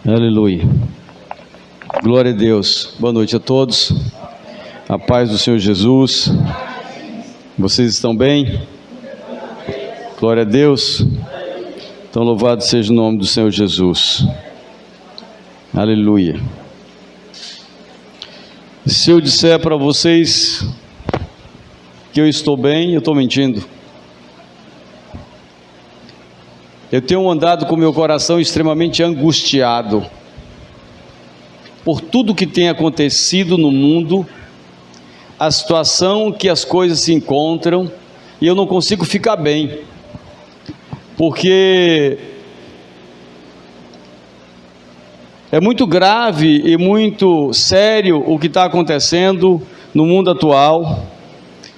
Aleluia. Glória a Deus. Boa noite a todos. A paz do Senhor Jesus. Vocês estão bem? Glória a Deus. Então louvado seja o nome do Senhor Jesus. Aleluia. Se eu disser para vocês que eu estou bem, eu estou mentindo. Eu tenho andado com meu coração extremamente angustiado por tudo que tem acontecido no mundo, a situação que as coisas se encontram, e eu não consigo ficar bem, porque é muito grave e muito sério o que está acontecendo no mundo atual,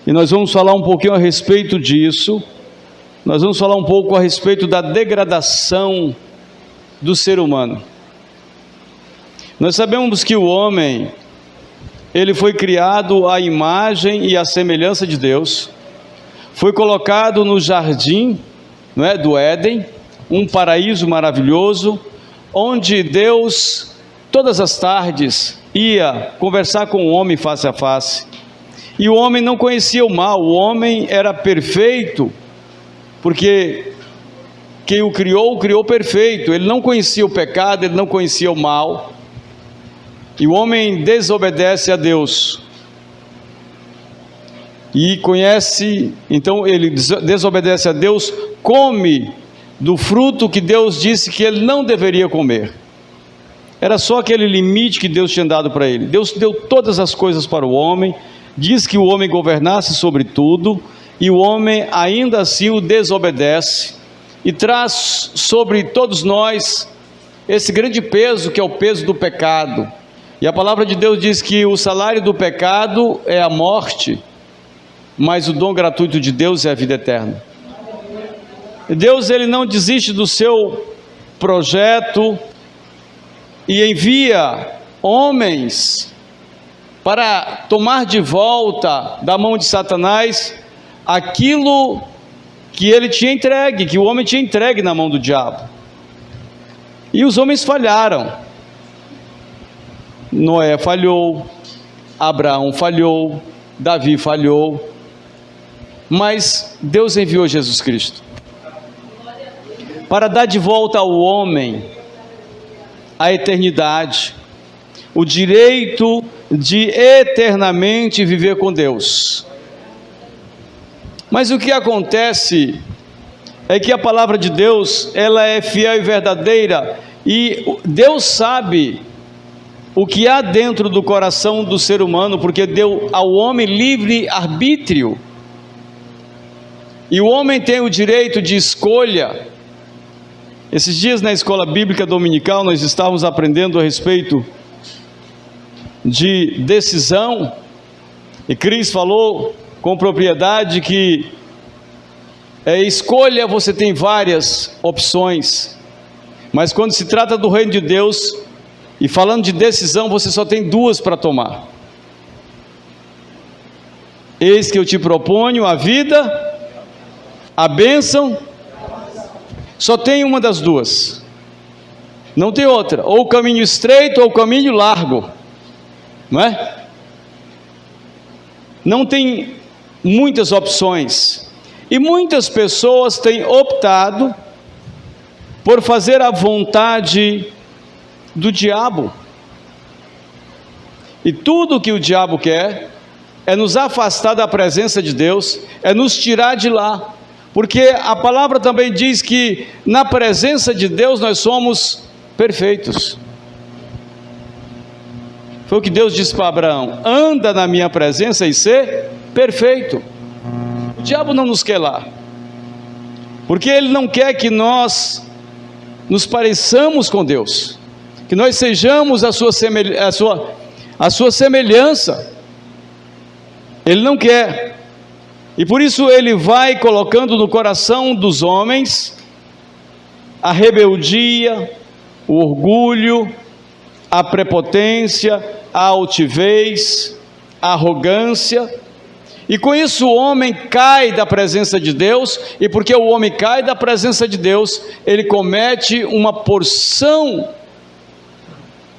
e nós vamos falar um pouquinho a respeito disso. Nós vamos falar um pouco a respeito da degradação do ser humano. Nós sabemos que o homem, ele foi criado à imagem e à semelhança de Deus, foi colocado no jardim, não é, do Éden, um paraíso maravilhoso, onde Deus, todas as tardes, ia conversar com o homem face a face, e o homem não conhecia o mal, o homem era perfeito, porque quem o criou perfeito, ele não conhecia o pecado, ele não conhecia o mal, e o homem desobedece a Deus, e conhece, então ele desobedece a Deus, come do fruto que Deus disse que ele não deveria comer. Era só aquele limite que Deus tinha dado para ele. Deus deu todas as coisas para o homem, diz que o homem governasse sobre tudo, e o homem ainda assim o desobedece, e traz sobre todos nós esse grande peso, que é o peso do pecado. E a palavra de Deus diz que o salário do pecado é a morte, mas o dom gratuito de Deus é a vida eterna. Deus, ele não desiste do seu projeto e envia homens para tomar de volta da mão de Satanás aquilo que ele tinha entregue, que o homem tinha entregue na mão do diabo. E os homens falharam. Noé falhou, Abraão falhou, Davi falhou, mas Deus enviou Jesus Cristo para dar de volta ao homem a eternidade, o direito de eternamente viver com Deus. Mas o que acontece é que a palavra de Deus, ela é fiel e verdadeira, e Deus sabe o que há dentro do coração do ser humano, porque deu ao homem livre arbítrio, e o homem tem o direito de escolha. Esses dias na escola bíblica dominical nós estávamos aprendendo a respeito de decisão, e Cris falou com propriedade que escolha, você tem várias opções, mas quando se trata do reino de Deus, e falando de decisão, você só tem duas para tomar. Eis que eu te proponho a vida, a bênção, só tem uma das duas, não tem outra, ou o caminho estreito ou o caminho largo, não é? Não tem muitas opções, e muitas pessoas têm optado por fazer a vontade do diabo, e tudo que o diabo quer é nos afastar da presença de Deus, é nos tirar de lá, porque a palavra também diz que na presença de Deus nós somos perfeitos. Foi o que Deus disse para Abraão: anda na minha presença e ser perfeito. O diabo não nos quer lá, porque ele não quer que nós nos pareçamos com Deus, que nós sejamos a sua semelhança. Ele não quer, e por isso ele vai colocando no coração dos homens a rebeldia, o orgulho, a prepotência, a altivez, a arrogância, e com isso o homem cai da presença de Deus, e porque o homem cai da presença de Deus, ele comete uma porção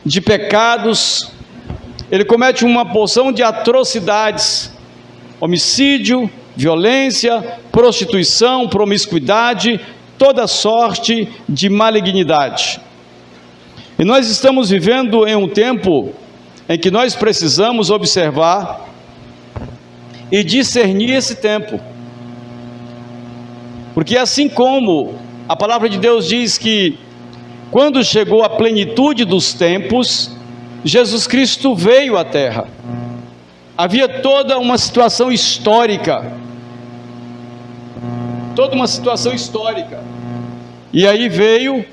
de pecados, ele comete uma porção de atrocidades, homicídio, violência, prostituição, promiscuidade, toda sorte de malignidade. E nós estamos vivendo em um tempo em que nós precisamos observar e discernir esse tempo. Porque assim como a palavra de Deus diz que quando chegou a plenitude dos tempos, Jesus Cristo veio à terra. Havia toda uma situação histórica. E aí veio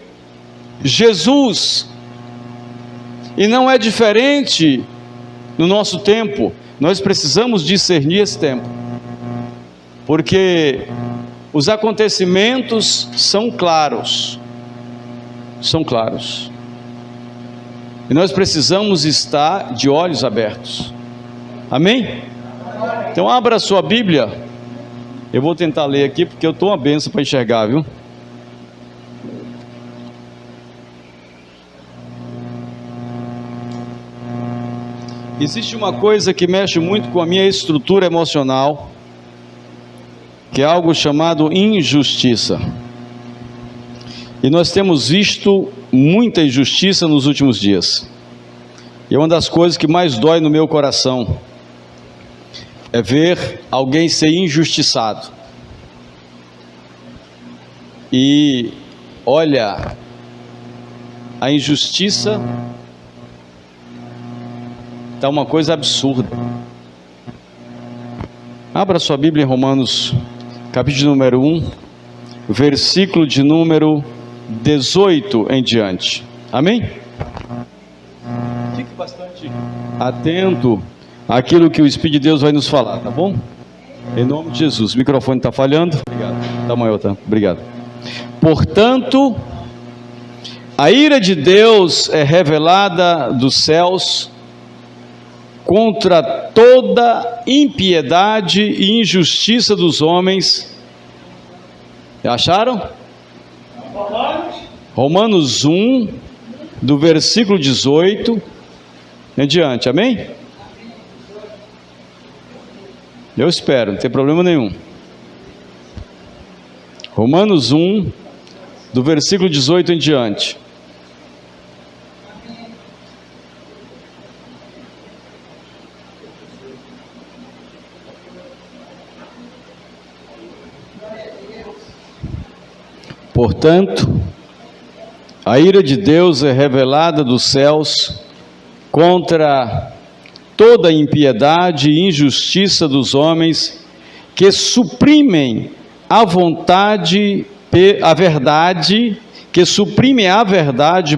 Jesus. E não é diferente no nosso tempo. Nós precisamos discernir esse tempo, porque os acontecimentos são claros. E nós precisamos estar de olhos abertos. Amém? Então abra a sua Bíblia. Eu vou tentar ler aqui, porque eu estou uma benção para enxergar, viu? Existe uma coisa que mexe muito com a minha estrutura emocional, que é algo chamado injustiça. E nós temos visto muita injustiça nos últimos dias. E uma das coisas que mais dói no meu coração é ver alguém ser injustiçado. E olha, a injustiça está uma coisa absurda. Abra sua Bíblia em Romanos, capítulo número 1, versículo de número 18 em diante. Amém? Fique bastante atento àquilo que o Espírito de Deus vai nos falar, tá bom? Em nome de Jesus. O microfone está falhando? Obrigado. Tá maior, tá? Obrigado. Portanto, a ira de Deus é revelada dos céus contra toda impiedade e injustiça dos homens. Acharam? Romanos 1, do versículo 18 em diante, amém? Eu espero, não tem problema nenhum. Romanos 1, do versículo 18 em diante. Portanto, a ira de Deus é revelada dos céus contra toda impiedade e injustiça dos homens que suprimem a verdade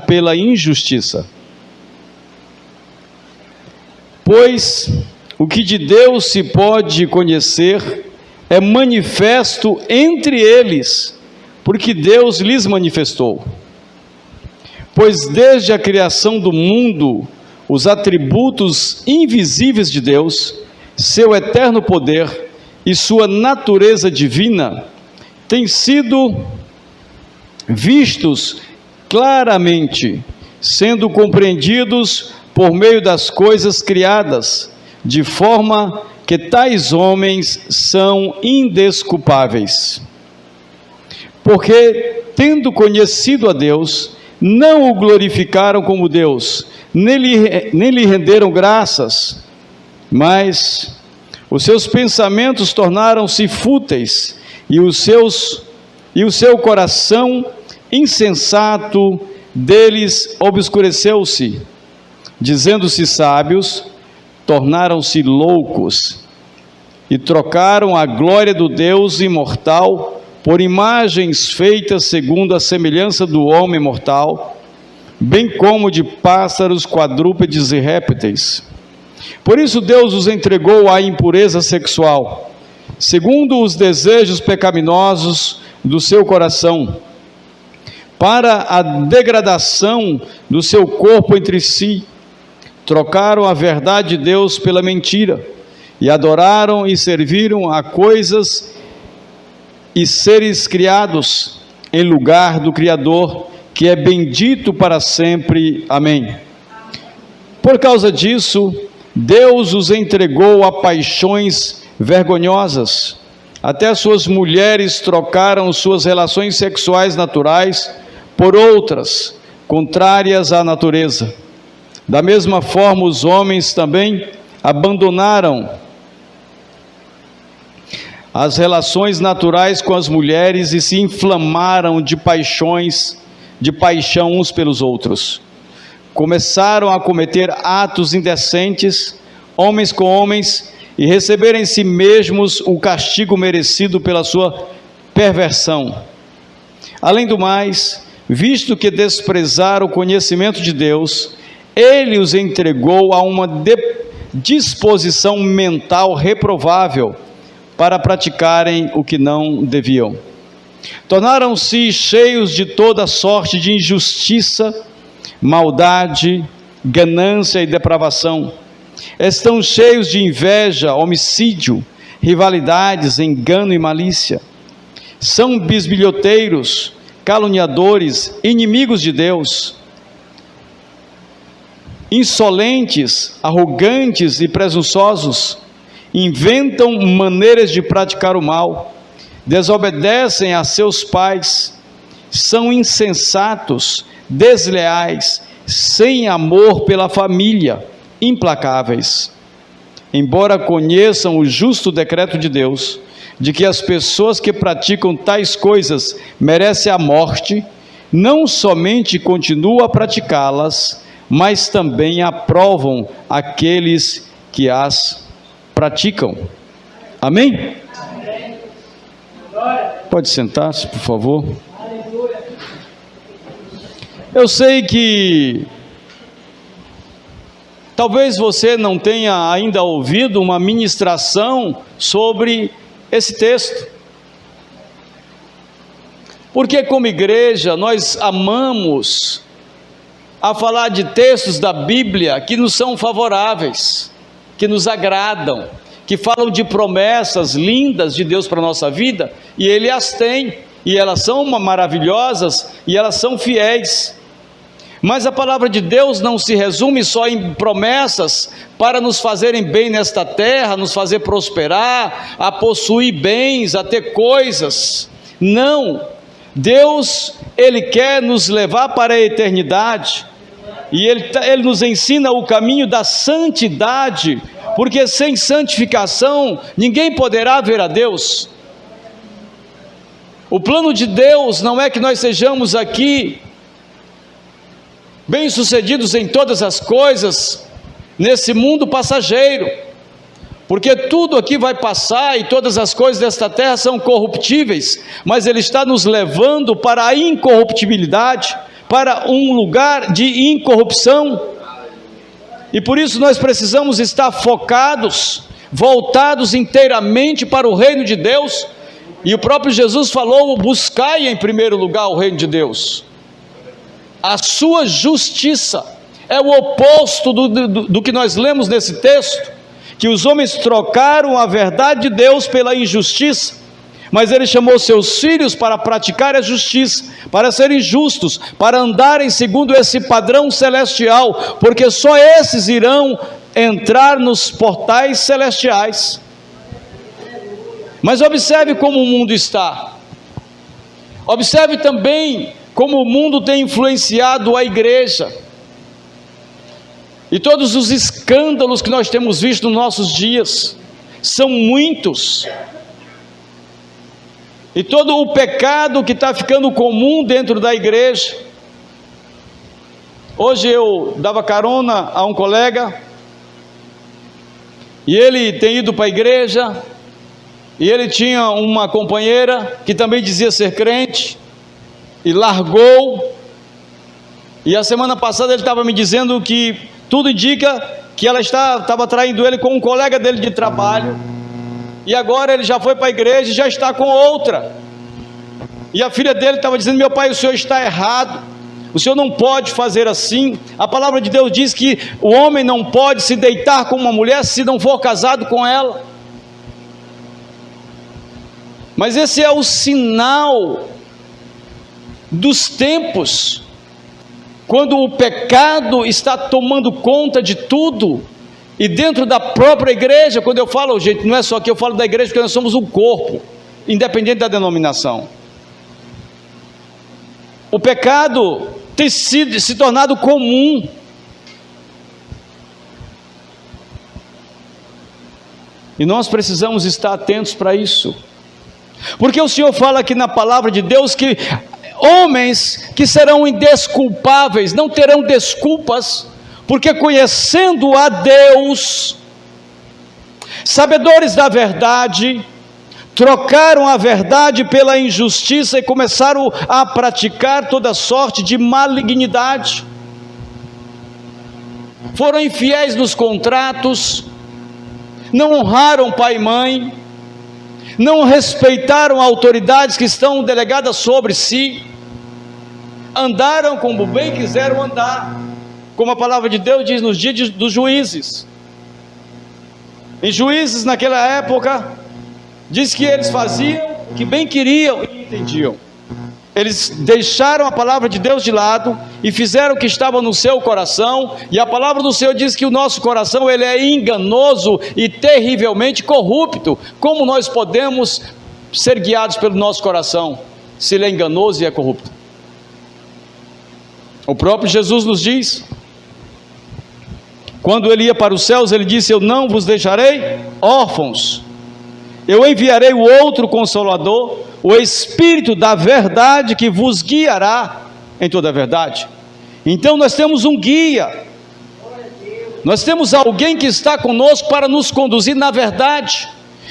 pela injustiça. Pois o que de Deus se pode conhecer é manifesto entre eles, porque Deus lhes manifestou. Pois desde a criação do mundo, os atributos invisíveis de Deus, seu eterno poder e sua natureza divina, têm sido vistos claramente, sendo compreendidos por meio das coisas criadas, de forma que tais homens são indesculpáveis. Porque, tendo conhecido a Deus, não o glorificaram como Deus, nem lhe renderam graças, mas os seus pensamentos tornaram-se fúteis, e o seu coração insensato deles obscureceu-se. Dizendo-se sábios, tornaram-se loucos, e trocaram a glória do Deus imortal por imagens feitas segundo a semelhança do homem mortal, bem como de pássaros, quadrúpedes e répteis. Por isso Deus os entregou à impureza sexual, segundo os desejos pecaminosos do seu coração, para a degradação do seu corpo entre si. Trocaram a verdade de Deus pela mentira, e adoraram e serviram a coisas e seres criados em lugar do Criador, que é bendito para sempre. Amém. Por causa disso, Deus os entregou a paixões vergonhosas. Até suas mulheres trocaram suas relações sexuais naturais por outras, contrárias à natureza. Da mesma forma, os homens também abandonaram as relações naturais com as mulheres e se inflamaram de paixão uns pelos outros. Começaram a cometer atos indecentes, homens com homens, e receberam em si mesmos o castigo merecido pela sua perversão. Além do mais, visto que desprezaram o conhecimento de Deus, Ele os entregou a uma disposição mental reprovável para praticarem o que não deviam. Tornaram-se cheios de toda sorte de injustiça, maldade, ganância e depravação. Estão cheios de inveja, homicídio, rivalidades, engano e malícia. São bisbilhoteiros, caluniadores, inimigos de Deus, insolentes, arrogantes e presunçosos. Inventam maneiras de praticar o mal, desobedecem a seus pais, são insensatos, desleais, sem amor pela família, implacáveis. Embora conheçam o justo decreto de Deus, de que as pessoas que praticam tais coisas merecem a morte, não somente continuam a praticá-las, mas também aprovam aqueles que as praticam. Amém? Amém. Pode sentar-se, por favor. Eu sei que talvez você não tenha ainda ouvido uma ministração sobre esse texto, porque como igreja nós amamos a falar de textos da Bíblia que nos são favoráveis, que nos agradam, que falam de promessas lindas de Deus para a nossa vida, e Ele as tem, e elas são maravilhosas, e elas são fiéis. Mas a palavra de Deus não se resume só em promessas para nos fazerem bem nesta terra, nos fazer prosperar, a possuir bens, a ter coisas. Não, Deus, Ele quer nos levar para a eternidade, e Ele nos ensina o caminho da santidade, porque sem santificação ninguém poderá ver a Deus. O plano de Deus não é que nós sejamos aqui bem-sucedidos em todas as coisas, nesse mundo passageiro, porque tudo aqui vai passar e todas as coisas desta terra são corruptíveis, mas Ele está nos levando para a incorruptibilidade, para um lugar de incorrupção, e por isso nós precisamos estar focados, voltados inteiramente para o reino de Deus, e o próprio Jesus falou: buscai em primeiro lugar o reino de Deus. A sua justiça é o oposto do que nós lemos nesse texto, que os homens trocaram a verdade de Deus pela injustiça, mas Ele chamou seus filhos para praticar a justiça, para serem justos, para andarem segundo esse padrão celestial, porque só esses irão entrar nos portais celestiais. Mas observe como o mundo está, observe também como o mundo tem influenciado a igreja, e todos os escândalos que nós temos visto nos nossos dias, são muitos, e todo o pecado que está ficando comum dentro da igreja. Hoje eu dava carona a um colega, e ele tem ido para a igreja, e ele tinha uma companheira que também dizia ser crente, e largou, e a semana passada ele estava me dizendo que tudo indica que ela estava traindo ele com um colega dele de trabalho, e agora ele já foi para a igreja e já está com outra, e a filha dele estava dizendo: meu pai, o senhor está errado, o senhor não pode fazer assim. A palavra de Deus diz que o homem não pode se deitar com uma mulher se não for casado com ela, mas esse é o sinal dos tempos. quando o pecado está tomando conta de tudo, e dentro da própria igreja, quando eu falo, gente, não é só que eu falo da igreja, porque nós somos um corpo, independente da denominação. O pecado tem se tornado comum. E nós precisamos estar atentos para isso. Porque o Senhor fala aqui na palavra de Deus que homens que serão indesculpáveis, não terão desculpas, porque conhecendo a Deus, sabedores da verdade, trocaram a verdade pela injustiça e começaram a praticar toda sorte de malignidade. Foram infiéis nos contratos, não honraram pai e mãe, não respeitaram autoridades que estão delegadas sobre si, andaram como bem quiseram andar, como a palavra de Deus diz nos dias dos juízes. Em Juízes, naquela época, diz que eles faziam o que bem queriam e entendiam. Eles deixaram a palavra de Deus de lado e fizeram o que estava no seu coração, e a palavra do Senhor diz que o nosso coração ele é enganoso e terrivelmente corrupto. Como nós podemos ser guiados pelo nosso coração, se ele é enganoso e é corrupto? O próprio Jesus nos diz, quando ele ia para os céus, ele disse: eu não vos deixarei órfãos, eu enviarei o outro Consolador, o Espírito da verdade, que vos guiará em toda a verdade. Então nós temos um guia, nós temos alguém que está conosco para nos conduzir na verdade,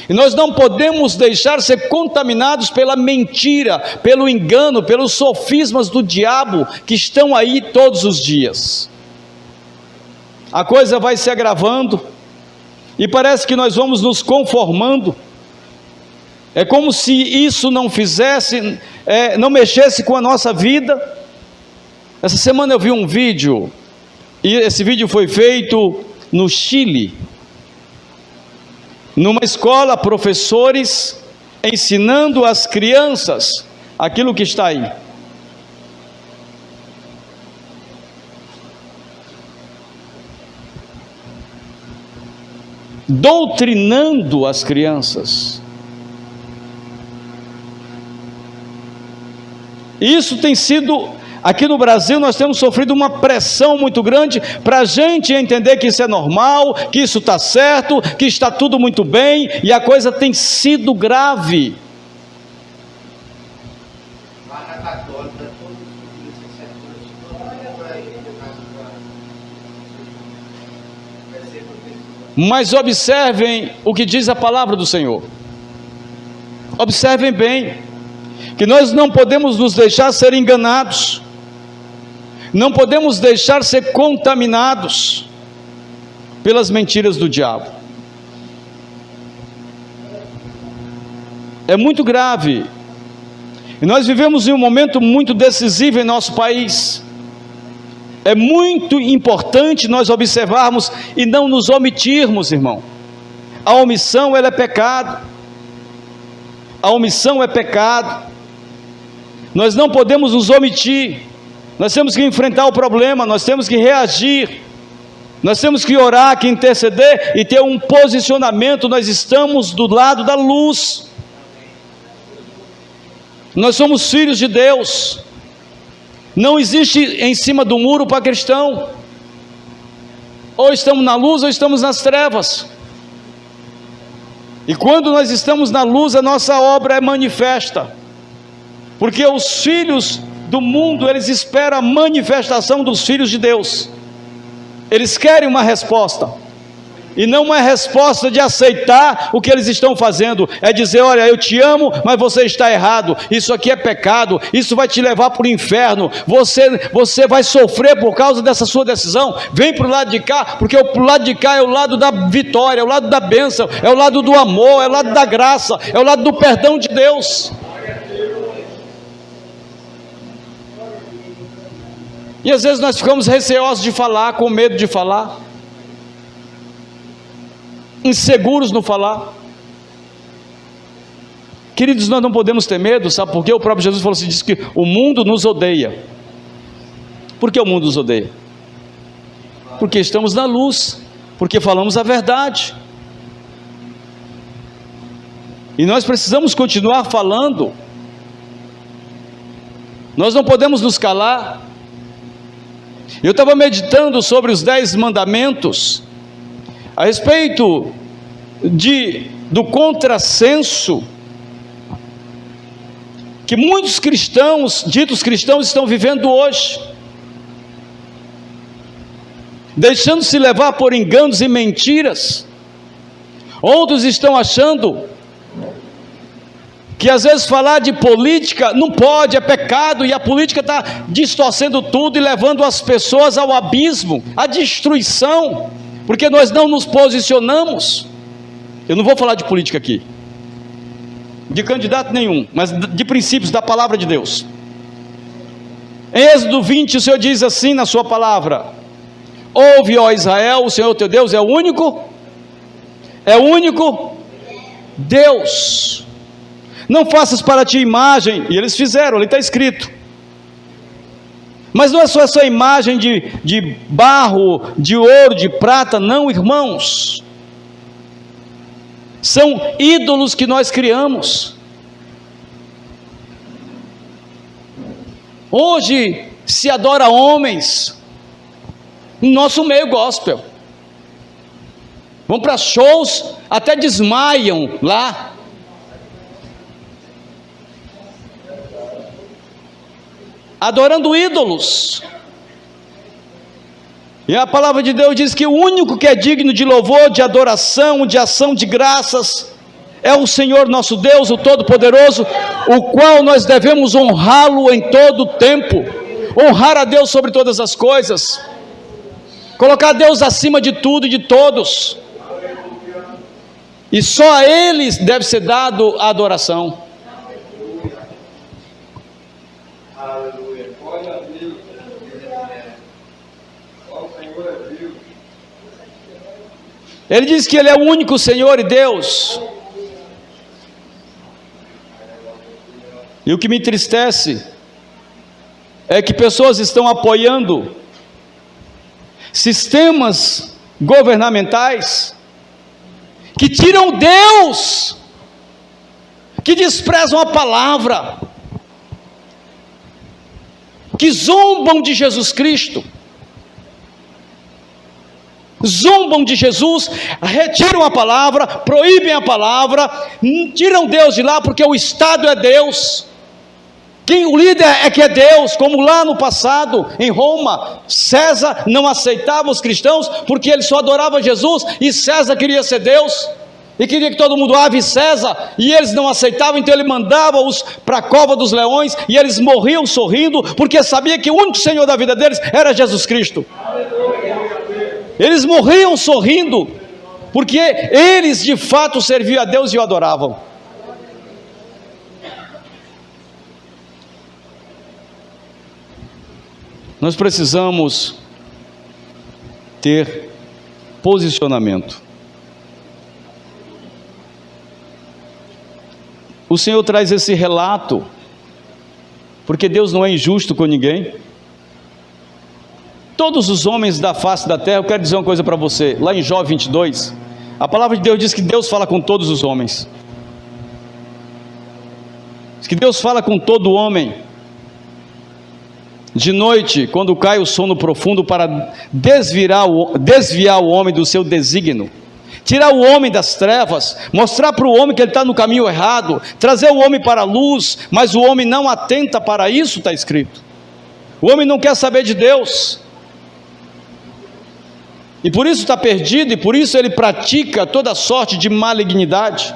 e nós não podemos deixar ser contaminados pela mentira, pelo engano, pelos sofismas do diabo, que estão aí todos os dias. A coisa vai se agravando, e parece que nós vamos nos conformando. É como se isso não fizesse, não mexesse com a nossa vida. Essa semana eu vi um vídeo, e esse vídeo foi feito no Chile, numa escola, professores ensinando às crianças aquilo que está aí. Doutrinando as crianças. Isso tem sido, aqui no Brasil nós temos sofrido uma pressão muito grande para a gente entender que isso é normal, que isso está certo, que está tudo muito bem, e a coisa tem sido grave. Mas observem o que diz a palavra do Senhor. Observem bem, que nós não podemos nos deixar ser enganados, não podemos deixar ser contaminados pelas mentiras do diabo. É muito grave, e nós vivemos em um momento muito decisivo em nosso país. É muito importante nós observarmos e não nos omitirmos, irmão. A omissão, ela é pecado. A omissão é pecado. Nós não podemos nos omitir. Nós temos que enfrentar o problema, nós temos que reagir, nós temos que orar, que interceder e ter um posicionamento. Nós estamos do lado da luz. Nós somos filhos de Deus. Não existe em cima do muro para cristão. Ou estamos na luz ou estamos nas trevas. E quando nós estamos na luz, a nossa obra é manifesta. Porque os filhos do mundo, eles esperam a manifestação dos filhos de Deus. Eles querem uma resposta. E não uma resposta de aceitar o que eles estão fazendo, é dizer: olha, eu te amo, mas você está errado, isso aqui é pecado, isso vai te levar para o inferno, você vai sofrer por causa dessa sua decisão. Vem para o lado de cá, porque o lado de cá é o lado da vitória, é o lado da bênção, é o lado do amor, é o lado da graça, é o lado do perdão de Deus. E às vezes nós ficamos receosos de falar, com medo de falar, inseguros no falar. Queridos, nós não podemos ter medo, sabe por quê? O próprio Jesus falou assim, diz que o mundo nos odeia, Por que o mundo nos odeia? Porque estamos na luz, porque falamos a verdade. E nós precisamos continuar falando. Nós não podemos nos calar. Eu estava meditando sobre os 10 mandamentos, a respeito do contrassenso que muitos cristãos, ditos cristãos, estão vivendo hoje, deixando-se levar por enganos e mentiras. Outros estão achando que às vezes falar de política não pode, é pecado, e a política está distorcendo tudo e levando as pessoas ao abismo, à destruição, porque nós não nos posicionamos. Eu não vou falar de política aqui, de candidato nenhum, mas de princípios da palavra de Deus. Em Êxodo 20, o Senhor diz assim na sua palavra: ouve, ó Israel, o Senhor teu Deus é o único Deus. Não faças para ti imagem, e eles fizeram, ali está escrito. Mas não é só essa imagem de barro, de ouro, de prata, não, irmãos. São ídolos que nós criamos. Hoje se adora homens no nosso meio gospel. Vão para shows, até desmaiam lá. Adorando ídolos. E a palavra de Deus diz que o único que é digno de louvor, de adoração, de ação de graças, é o Senhor nosso Deus, o Todo-Poderoso, o qual nós devemos honrá-lo em todo o tempo. Honrar a Deus sobre todas as coisas, colocar Deus acima de tudo e de todos, e só a Ele deve ser dado a adoração. Ele diz que Ele é o único Senhor e Deus. E o que me entristece é que pessoas estão apoiando sistemas governamentais que tiram Deus, que desprezam a palavra, que zombam de Jesus Cristo, zombam de Jesus, retiram a palavra, proíbem a palavra, tiram Deus de lá, porque o Estado é Deus, o líder é que é Deus, como lá no passado, em Roma, César não aceitava os cristãos, porque ele só adorava Jesus, e César queria ser Deus, e queria que todo mundo ave César, e eles não aceitavam, então ele mandava-os para a cova dos leões, e eles morriam sorrindo, porque sabia que o único Senhor da vida deles era Jesus Cristo. Eles morriam sorrindo, porque eles de fato serviam a Deus e o adoravam. Nós precisamos ter posicionamento. O Senhor traz esse relato, porque Deus não é injusto com ninguém. Todos os homens da face da terra, eu quero dizer uma coisa para você, lá em Jó 22, a palavra de Deus diz que Deus fala com todos os homens, diz que Deus fala com todo homem, de noite, quando cai o sono profundo, para desviar o homem do seu desígnio, tirar o homem das trevas, mostrar para o homem que ele está no caminho errado, trazer o homem para a luz, mas o homem não atenta para isso, está escrito. O homem não quer saber de Deus, e por isso está perdido, e por isso ele pratica toda sorte de malignidade.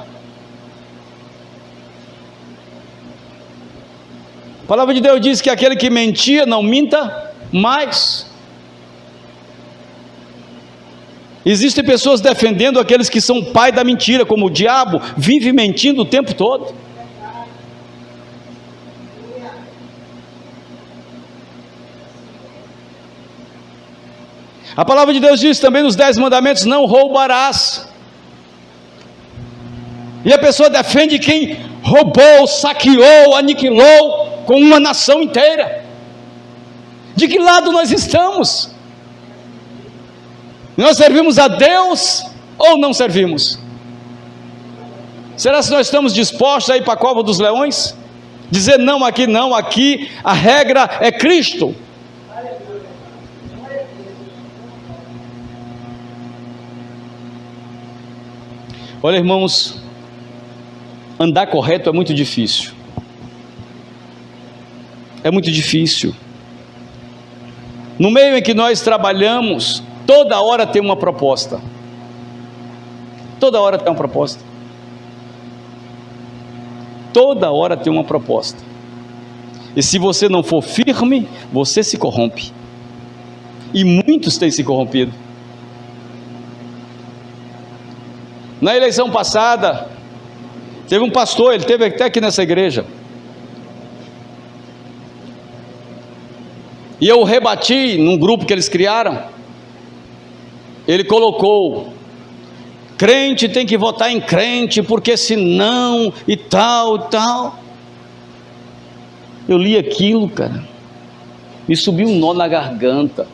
A palavra de Deus diz que aquele que mentia, não minta mais. Existem pessoas defendendo aqueles que são pai da mentira, como o diabo vive mentindo o tempo todo. A palavra de Deus diz também nos 10 mandamentos: não roubarás. E a pessoa defende quem roubou, saqueou, aniquilou com uma nação inteira. De que lado nós estamos? Nós servimos a Deus ou não servimos? Será que nós estamos dispostos a ir para a cova dos leões? Dizer não, aqui a regra é Cristo. Olha, irmãos, andar correto é muito difícil. É muito difícil. No meio em que nós trabalhamos, toda hora tem uma proposta. Toda hora tem uma proposta. Toda hora tem uma proposta. E se você não for firme, você se corrompe. E muitos têm se corrompido. Na eleição passada, teve um pastor, ele esteve até aqui nessa igreja. E eu rebati num grupo que eles criaram. Ele colocou: crente tem que votar em crente, porque senão, e tal. Eu li aquilo, cara, me subiu um nó na garganta.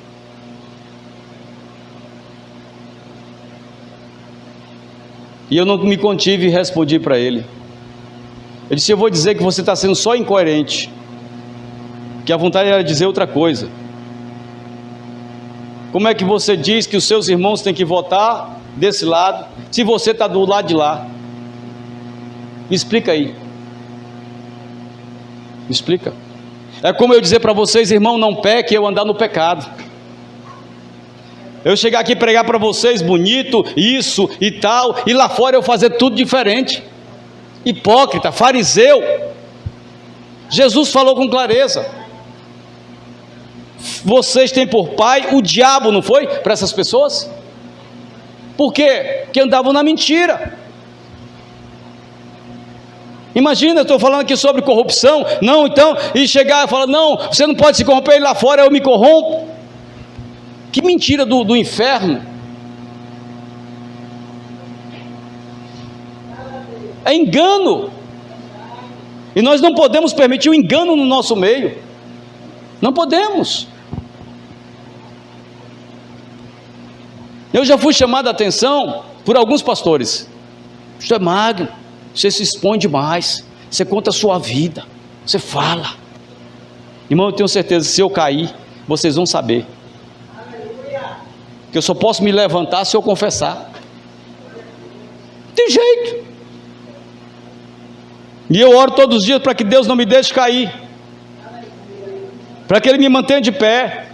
E eu não me contive e respondi para ele. Ele disse: eu vou dizer que você está sendo só incoerente, que a vontade era dizer outra coisa. Como é que você diz que os seus irmãos têm que votar desse lado, se você está do lado de lá? Me explica aí. Me explica. É como eu dizer para vocês: irmão, não peque, eu andar no pecado. Eu chegar aqui e pregar para vocês bonito, isso e tal, e lá fora eu fazer tudo diferente. Hipócrita, fariseu. Jesus falou com clareza: vocês têm por pai o diabo, não foi? Para essas pessoas. Por quê? Porque andavam na mentira. Imagina, eu estou falando aqui sobre corrupção. Não, então, e chegar e falar: não, você não pode se corromper, e lá fora eu me corrompo. Que mentira do inferno. É engano. E nós não podemos permitir o engano no nosso meio. Não podemos. Eu já fui chamado a atenção por alguns pastores: você é magro, você se expõe demais, você conta a sua vida, você fala. Irmão, eu tenho certeza, se eu cair, vocês vão saber. Que eu só posso me levantar se eu confessar. Não tem jeito. E eu oro todos os dias para que Deus não me deixe cair, para que Ele me mantenha de pé.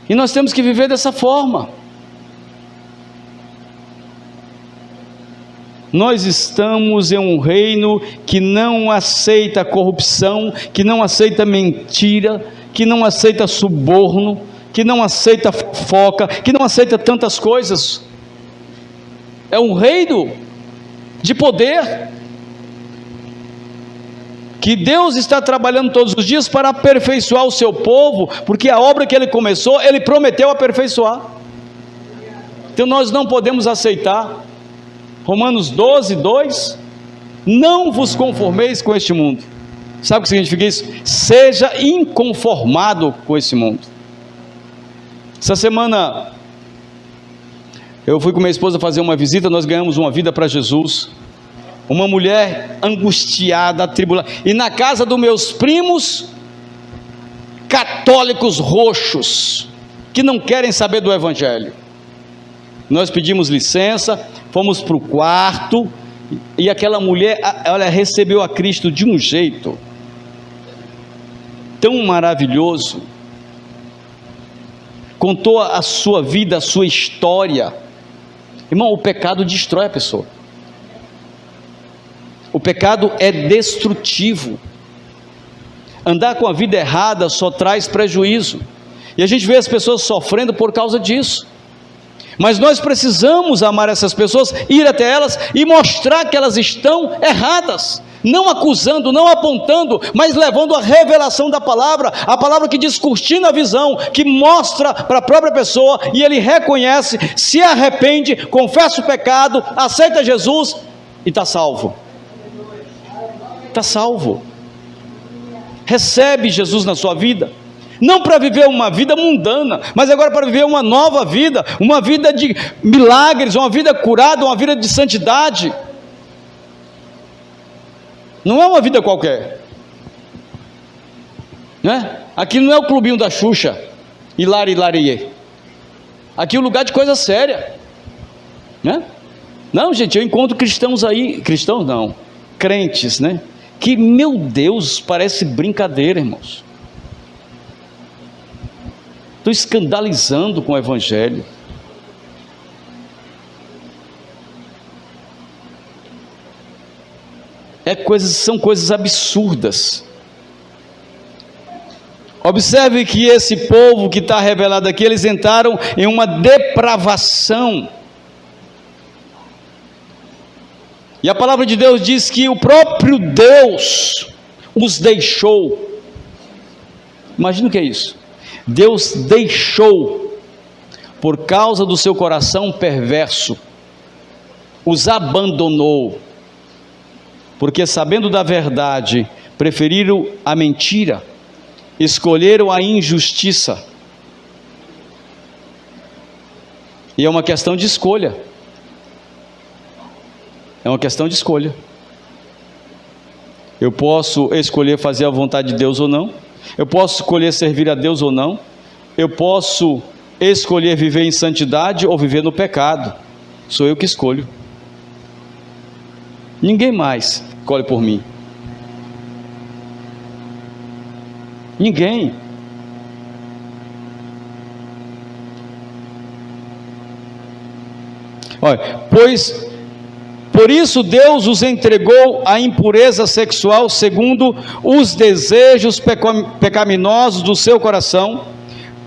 E nós temos que viver dessa forma. Nós estamos em um reino que não aceita corrupção, que não aceita mentira, que não aceita suborno, que não aceita fofoca, que não aceita tantas coisas. É um reino de poder, que Deus está trabalhando todos os dias para aperfeiçoar o seu povo, porque a obra que Ele começou, Ele prometeu aperfeiçoar. Então nós não podemos aceitar. Romanos 12, 2: não vos conformeis com este mundo. Sabe o que significa isso? Seja inconformado com esse mundo. Essa semana eu fui com minha esposa fazer uma visita. Nós ganhamos uma vida para Jesus. Uma mulher angustiada, atribulada, e na casa dos meus primos, católicos roxos, que não querem saber do Evangelho. Nós pedimos licença, fomos para o quarto, e aquela mulher, olha, recebeu a Cristo de um jeito tão maravilhoso, contou a sua vida, a sua história. Irmão, o pecado destrói a pessoa. O pecado é destrutivo. Andar com a vida errada só traz prejuízo, e a gente vê as pessoas sofrendo por causa disso. Mas nós precisamos amar essas pessoas, ir até elas e mostrar que elas estão erradas, não acusando, não apontando, mas levando a revelação da palavra, a palavra que descortina a visão, que mostra para a própria pessoa, e ele reconhece, se arrepende, confessa o pecado, aceita Jesus e está salvo. Está salvo. Recebe Jesus na sua vida. Não para viver uma vida mundana, mas agora para viver uma nova vida, uma vida de milagres, uma vida curada, uma vida de santidade. Não é uma vida qualquer, né? Aqui não é o clubinho da Xuxa, hilari. Aqui é um lugar de coisa séria, né? Não, gente, eu encontro cristãos aí, cristãos não, crentes, né? Que, meu Deus, parece brincadeira, irmãos. Estou escandalizando com o evangelho. São coisas absurdas. Observe que esse povo que está revelado aqui, eles entraram em uma depravação. E a palavra de Deus diz que o próprio Deus os deixou. Imagina o que é isso. Deus deixou, por causa do seu coração perverso, os abandonou, porque sabendo da verdade, preferiram a mentira, escolheram a injustiça. E é uma questão de escolha. É uma questão de escolha. Eu posso escolher fazer a vontade de Deus ou não. Eu posso escolher servir a Deus ou não. Eu posso escolher viver em santidade ou viver no pecado. Sou eu que escolho. Ninguém mais escolhe por mim. Ninguém. Olha, por isso Deus os entregou à impureza sexual segundo os desejos pecaminosos do seu coração,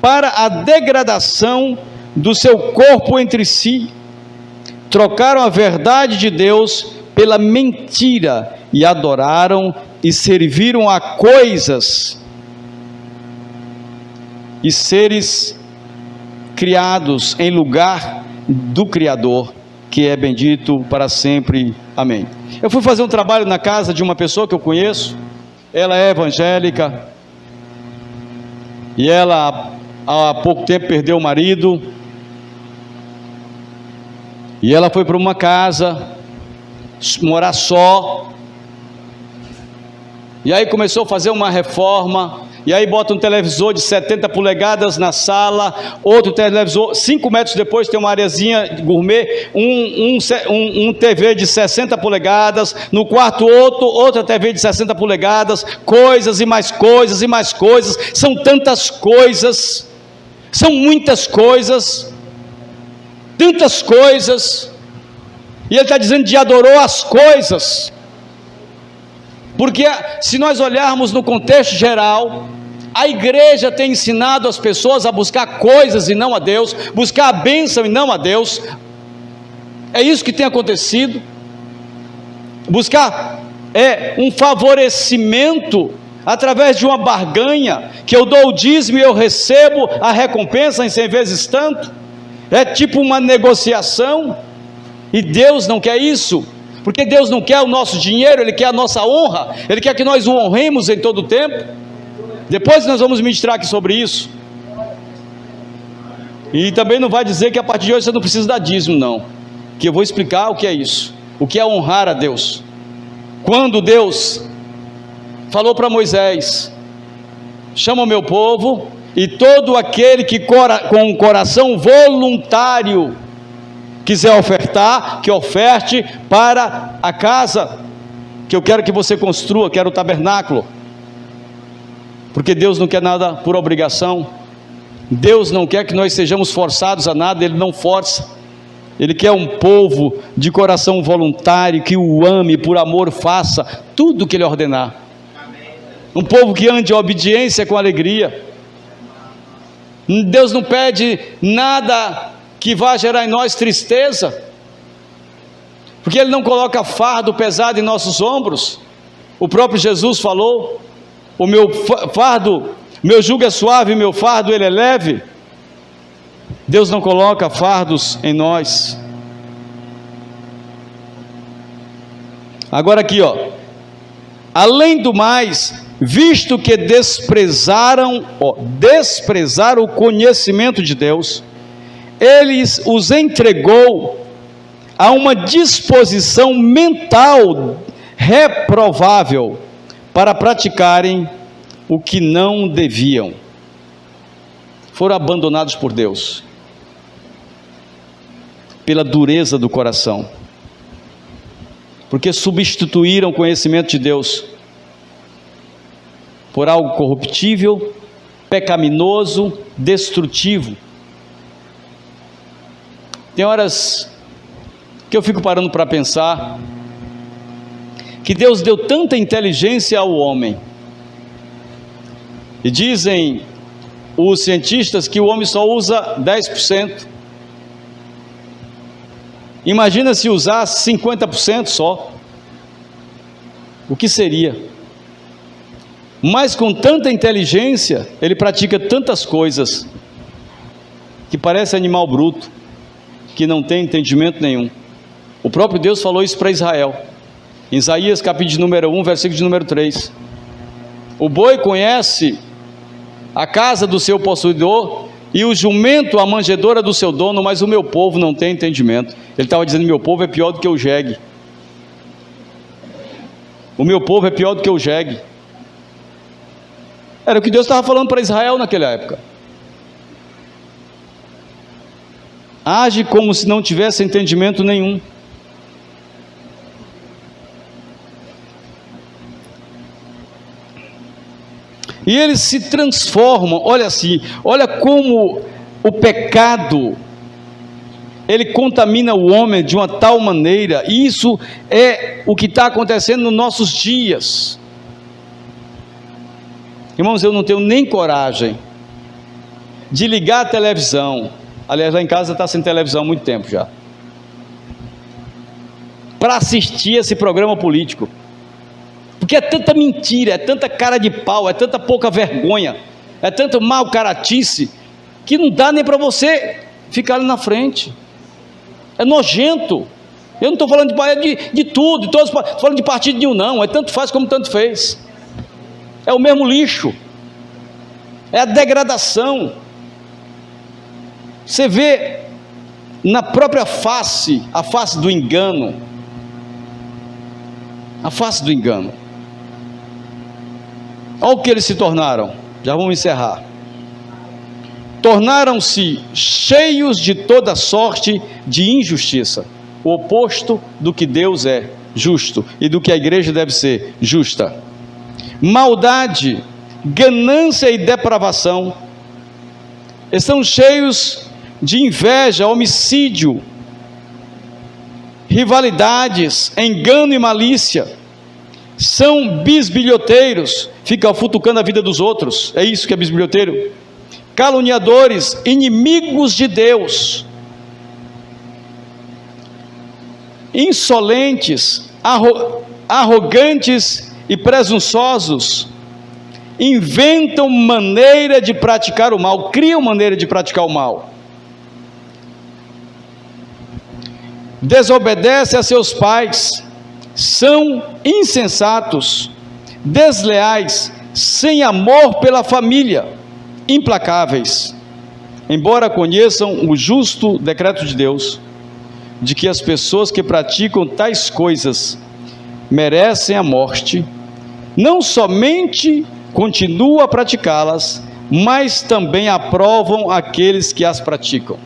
para a degradação do seu corpo entre si. Trocaram a verdade de Deus pela mentira e adoraram e serviram a coisas e seres criados em lugar do Criador, que é bendito para sempre, amém. Eu fui fazer um trabalho na casa de uma pessoa que eu conheço, ela é evangélica, e ela há pouco tempo perdeu o marido, e ela foi para uma casa, morar só, e aí começou a fazer uma reforma, e aí bota um televisor de 70 polegadas na sala, outro televisor, 5 metros depois tem uma areazinha gourmet, um TV de 60 polegadas, no quarto outra TV de 60 polegadas, coisas e mais coisas e mais coisas, são tantas coisas, são muitas coisas, tantas coisas, e ele está dizendo que adorou as coisas, porque se nós olharmos no contexto geral, a igreja tem ensinado as pessoas a buscar coisas e não a Deus, buscar a bênção e não a Deus. É isso que tem acontecido. Buscar um favorecimento através de uma barganha, que eu dou o dízimo e eu recebo a recompensa em 100 vezes tanto. É tipo uma negociação, e Deus não quer isso. Porque Deus não quer o nosso dinheiro, Ele quer a nossa honra, Ele quer que nós o honremos em todo o tempo. Depois nós vamos ministrar aqui sobre isso. E também não vai dizer que a partir de hoje você não precisa dar dízimo, não. Que eu vou explicar o que é isso. O que é honrar a Deus. Quando Deus falou para Moisés: chama o meu povo, e todo aquele que com um coração voluntário quiser ofertar, que oferte para a casa que eu quero que você construa, que era o tabernáculo. Porque Deus não quer nada por obrigação. Deus não quer que nós sejamos forçados a nada, Ele não força. Ele quer um povo de coração voluntário, que o ame, por amor faça tudo o que Ele ordenar. Um povo que ande em obediência com alegria. Deus não pede nada que vá gerar em nós tristeza, porque Ele não coloca fardo pesado em nossos ombros. O próprio Jesus falou: o meu fardo, meu jugo é suave, meu fardo ele é leve. Deus não coloca fardos em nós. Agora aqui, além do mais, visto que desprezaram o conhecimento de Deus, Ele os entregou a uma disposição mental reprovável para praticarem o que não deviam. Foram abandonados por Deus, pela dureza do coração, porque substituíram o conhecimento de Deus por algo corruptível, pecaminoso, destrutivo. Tem horas que eu fico parando para pensar que Deus deu tanta inteligência ao homem, e dizem os cientistas que o homem só usa 10%. Imagina se usasse 50% só, o que seria? Mas com tanta inteligência, ele pratica tantas coisas, que parece animal bruto, que não tem entendimento nenhum. O próprio Deus falou isso para Israel, em Isaías capítulo de número 1, versículo de número 3. O boi conhece a casa do seu possuidor, e o jumento a manjedoura do seu dono, mas o meu povo não tem entendimento. Ele estava dizendo: meu povo é pior do que o jegue. O meu povo é pior do que o jegue. Era o que Deus estava falando para Israel naquela época. Age como se não tivesse entendimento nenhum. E eles se transformam. Olha assim, olha como o pecado, ele contamina o homem de uma tal maneira. E isso é o que está acontecendo nos nossos dias. Irmãos, eu não tenho nem coragem de ligar a televisão. Aliás, lá em casa está sem televisão há muito tempo já, para assistir esse programa político. Porque é tanta mentira, é tanta cara de pau, é tanta pouca vergonha, é tanto mau caratice, que não dá nem para você ficar ali na frente. É nojento. Eu não estou falando de tudo, estou falando de partido nenhum não, é tanto faz como tanto fez. É o mesmo lixo, é a degradação. Você vê na própria face, a face do engano, a face do engano. Olha o que eles se tornaram, já vamos encerrar. Tornaram-se cheios de toda sorte de injustiça, o oposto do que Deus é, justo, e do que a igreja deve ser, justa. Maldade, ganância e depravação, estão cheios de inveja, homicídio, rivalidades, engano e malícia. São bisbilhoteiros, ficam futucando a vida dos outros. É isso que é bisbilhoteiro. Caluniadores, inimigos de Deus, insolentes, arrogantes e presunçosos, inventam maneira de praticar o mal, criam maneira de praticar o mal, desobedecem a seus pais, são insensatos, desleais, sem amor pela família, implacáveis, embora conheçam o justo decreto de Deus, de que as pessoas que praticam tais coisas merecem a morte, não somente continuam a praticá-las, mas também aprovam aqueles que as praticam.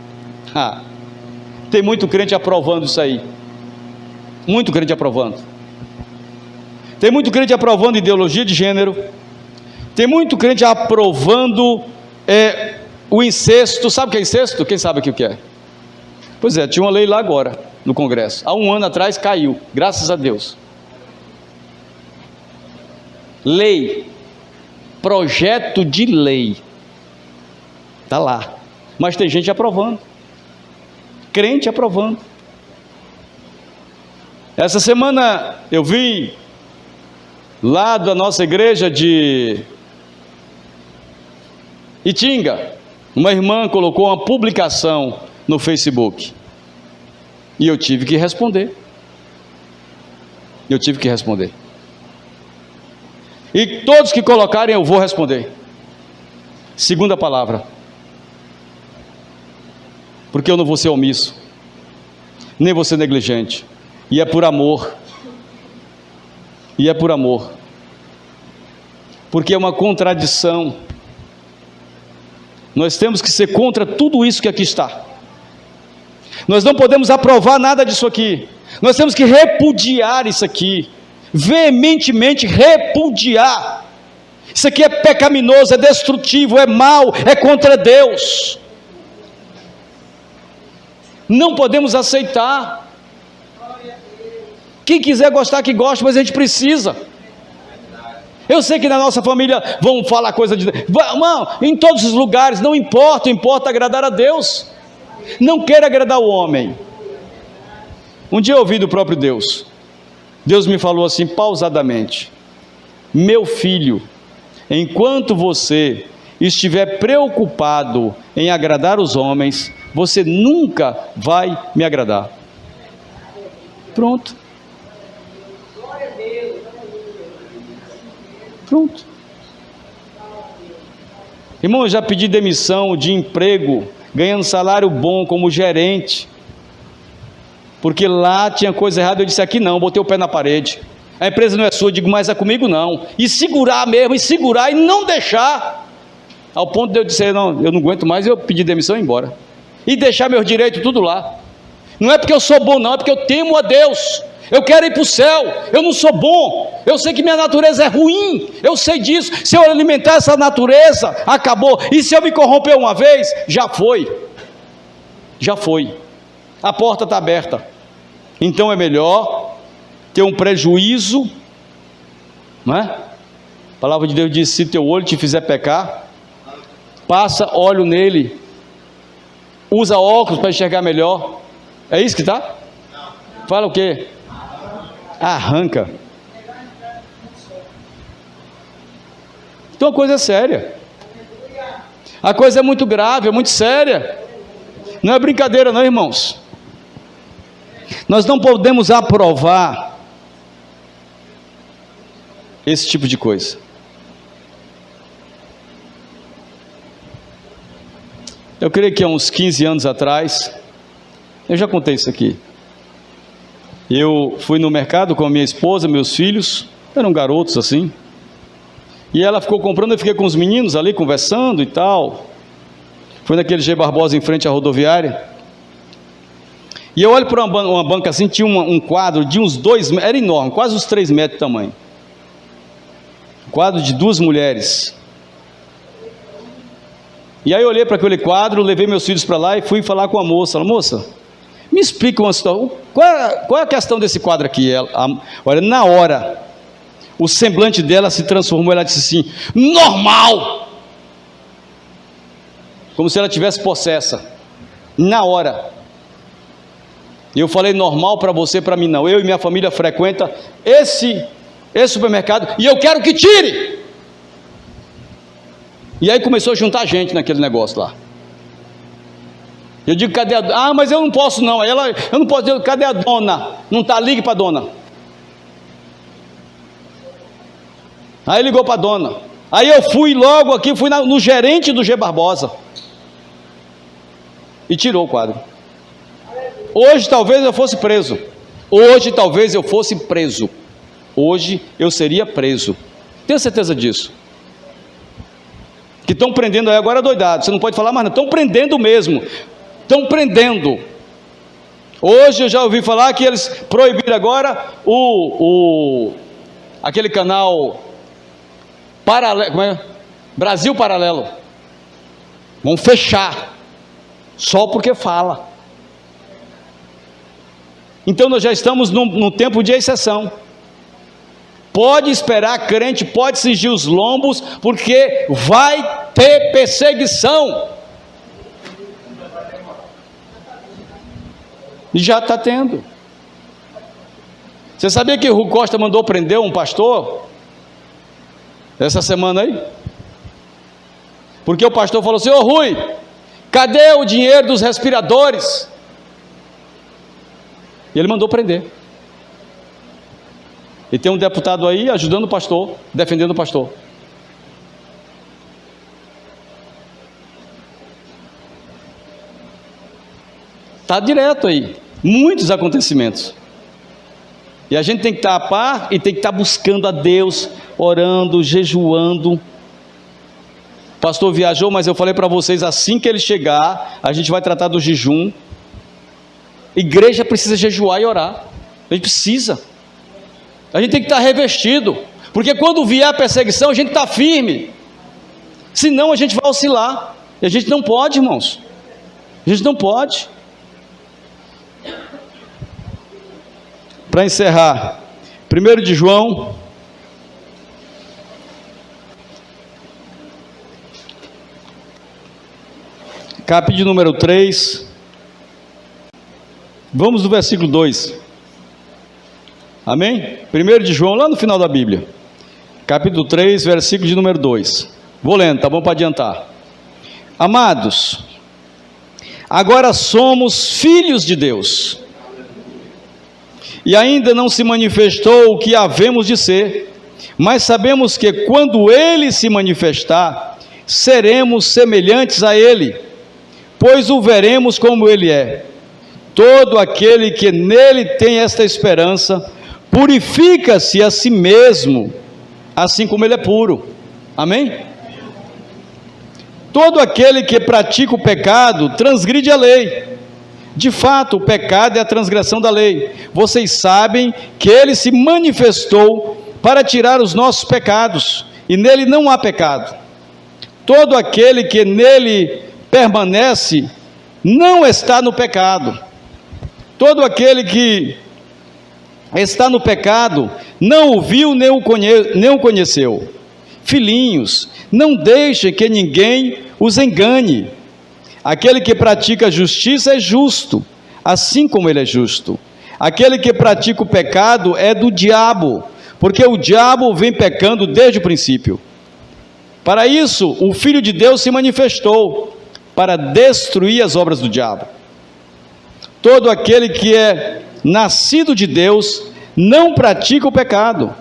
Tem muito crente aprovando isso aí, muito crente aprovando. Tem muito crente aprovando ideologia de gênero, tem muito crente aprovando o incesto. Sabe o que é incesto? Quem sabe o que é? Pois é, tinha uma lei lá agora no Congresso, há um ano atrás caiu, graças a Deus. Lei, projeto de lei, está lá, mas tem gente aprovando, crente aprovando. Essa semana eu vi lá da nossa igreja de Itinga, uma irmã colocou uma publicação no Facebook, e eu tive que responder. E todos que colocarem eu vou responder. Segunda palavra. Porque eu não vou ser omisso, nem vou ser negligente. E é por amor. E é por amor. Porque é uma contradição. Nós temos que ser contra tudo isso que aqui está. Nós não podemos aprovar nada disso aqui. Nós temos que repudiar isso aqui. Veementemente repudiar. Isso aqui é pecaminoso, é destrutivo, é mau, é contra Deus. Não podemos aceitar. Quem quiser gostar, que goste, mas a gente precisa. Eu sei que na nossa família vão falar coisa de... Não, em todos os lugares, não importa, importa agradar a Deus. Não queira agradar o homem. Um dia eu ouvi do próprio Deus. Deus me falou assim, pausadamente: meu filho, enquanto você estiver preocupado em agradar os homens, você nunca vai me agradar. Pronto. Pronto. Irmão, eu já pedi demissão de emprego, ganhando salário bom como gerente, porque lá tinha coisa errada. Eu disse: aqui não, botei o pé na parede. A empresa não é sua. Eu digo: mas é comigo não. E segurar mesmo, e segurar, e não deixar, ao ponto de eu dizer: não, eu não aguento mais. Eu pedi demissão e ir embora, e deixar meus direitos tudo lá. Não é porque eu sou bom não, é porque eu temo a Deus. Eu quero ir para o céu. Eu não sou bom, eu sei que minha natureza é ruim, eu sei disso. Se eu alimentar essa natureza, acabou. E se eu me corromper uma vez, já foi. Já foi. A porta está aberta. Então é melhor ter um prejuízo, não é? A palavra de Deus diz: se teu olho te fizer pecar, passa óleo nele, usa óculos para enxergar melhor. É isso que está? Fala o quê? Arranca. Então a coisa é séria. A coisa é muito grave, é muito séria. Não é brincadeira não, irmãos. Nós não podemos aprovar esse tipo de coisa. Eu creio que há uns 15 anos atrás, eu já contei isso aqui. Eu fui no mercado com a minha esposa, meus filhos, eram garotos assim, e ela ficou comprando, eu fiquei com os meninos ali conversando e tal. Foi naquele G. Barbosa em frente à rodoviária, e eu olho para uma banca assim, tinha um quadro de uns 2 metros, era enorme, quase uns 3 metros de tamanho, quadro de 2 mulheres. E aí eu olhei para aquele quadro, levei meus filhos para lá e fui falar com a moça. Moça, me explica uma situação, qual é a questão desse quadro aqui? Olha, na hora, o semblante dela se transformou, ela disse assim: normal! Como se ela tivesse possessa, na hora. E eu falei: normal para você, para mim não. Eu e minha família frequenta esse supermercado e eu quero que tire! E aí começou a juntar gente naquele negócio lá. Eu digo: cadê a dona? Ah, mas eu não posso não. Aí eu não posso dizer: cadê a dona? Não está, ligue para a dona. Aí ligou para a dona. Aí eu fui logo aqui, fui no gerente do G. Barbosa. E tirou o quadro. Hoje talvez eu fosse preso. Hoje talvez eu fosse preso. Hoje eu seria preso. Tenho certeza disso. Que estão prendendo aí agora doidado. Você não pode falar mais não. Estão prendendo mesmo. Estão prendendo. Hoje eu já ouvi falar que eles proibiram agora aquele canal paralelo, como é? Brasil Paralelo. Vão fechar. Só porque fala. Então nós já estamos num tempo de exceção. Pode esperar, crente, pode cingir os lombos, porque vai ter perseguição. E já está tendo. Você sabia que o Rui Costa mandou prender um pastor essa semana aí? Porque o pastor falou assim: ô Rui, cadê o dinheiro dos respiradores? E ele mandou prender. E tem um deputado aí ajudando o pastor, defendendo o pastor. Está direto aí, muitos acontecimentos. E a gente tem que estar a par e tem que estar buscando a Deus, orando, jejuando. O pastor viajou, mas eu falei para vocês, assim que ele chegar, a gente vai tratar do jejum. Igreja precisa jejuar e orar. A gente precisa. A gente tem que estar revestido, porque quando vier a perseguição, a gente está firme. Senão a gente vai oscilar. E a gente não pode, irmãos. A gente não pode. Para encerrar, 1 de João, capítulo número 3, vamos no versículo 2, amém? 1 de João, lá no final da Bíblia, capítulo 3, versículo de número 2, vou lendo, tá bom para adiantar. Amados, agora somos filhos de Deus, e ainda não se manifestou o que havemos de ser, mas sabemos que quando Ele se manifestar, seremos semelhantes a Ele, pois o veremos como Ele é. Todo aquele que nele tem esta esperança, purifica-se a si mesmo, assim como Ele é puro. Amém? Todo aquele que pratica o pecado, transgride a lei. De fato, o pecado é a transgressão da lei. Vocês sabem que Ele se manifestou para tirar os nossos pecados, e nele não há pecado. Todo aquele que nele permanece, não está no pecado. Todo aquele que está no pecado, não o viu nem o conheceu. Filhinhos, não deixem que ninguém os engane. Aquele que pratica a justiça é justo, assim como ele é justo. Aquele que pratica o pecado é do diabo, porque o diabo vem pecando desde o princípio. Para isso, o Filho de Deus se manifestou, para destruir as obras do diabo. Todo aquele que é nascido de Deus, não pratica o pecado,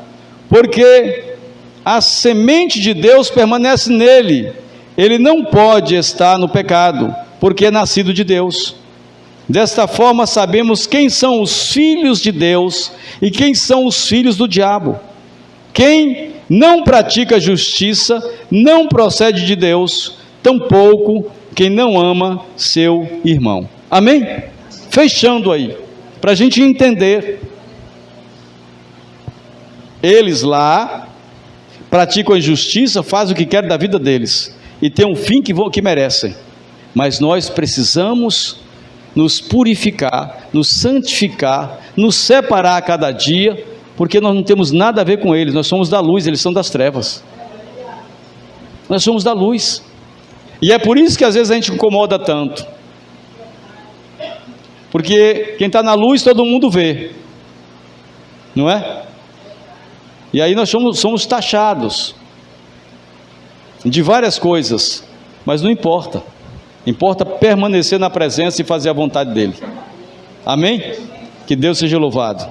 porque a semente de Deus permanece nele. Ele não pode estar no pecado, porque é nascido de Deus. Desta forma sabemos quem são os filhos de Deus e quem são os filhos do diabo. Quem não pratica justiça não procede de Deus, tampouco quem não ama seu irmão. Amém? Fechando aí, para a gente entender. Eles lá praticam a injustiça, fazem o que querem da vida deles, e tem um fim que merecem. Mas nós precisamos nos purificar, nos santificar, nos separar a cada dia, porque nós não temos nada a ver com eles. Nós somos da luz, eles são das trevas. Nós somos da luz, e é por isso que às vezes a gente incomoda tanto, porque quem está na luz todo mundo vê, não é? E aí nós somos taxados de várias coisas, mas não importa. Importa permanecer na presença e fazer a vontade dele. Amém? Que Deus seja louvado.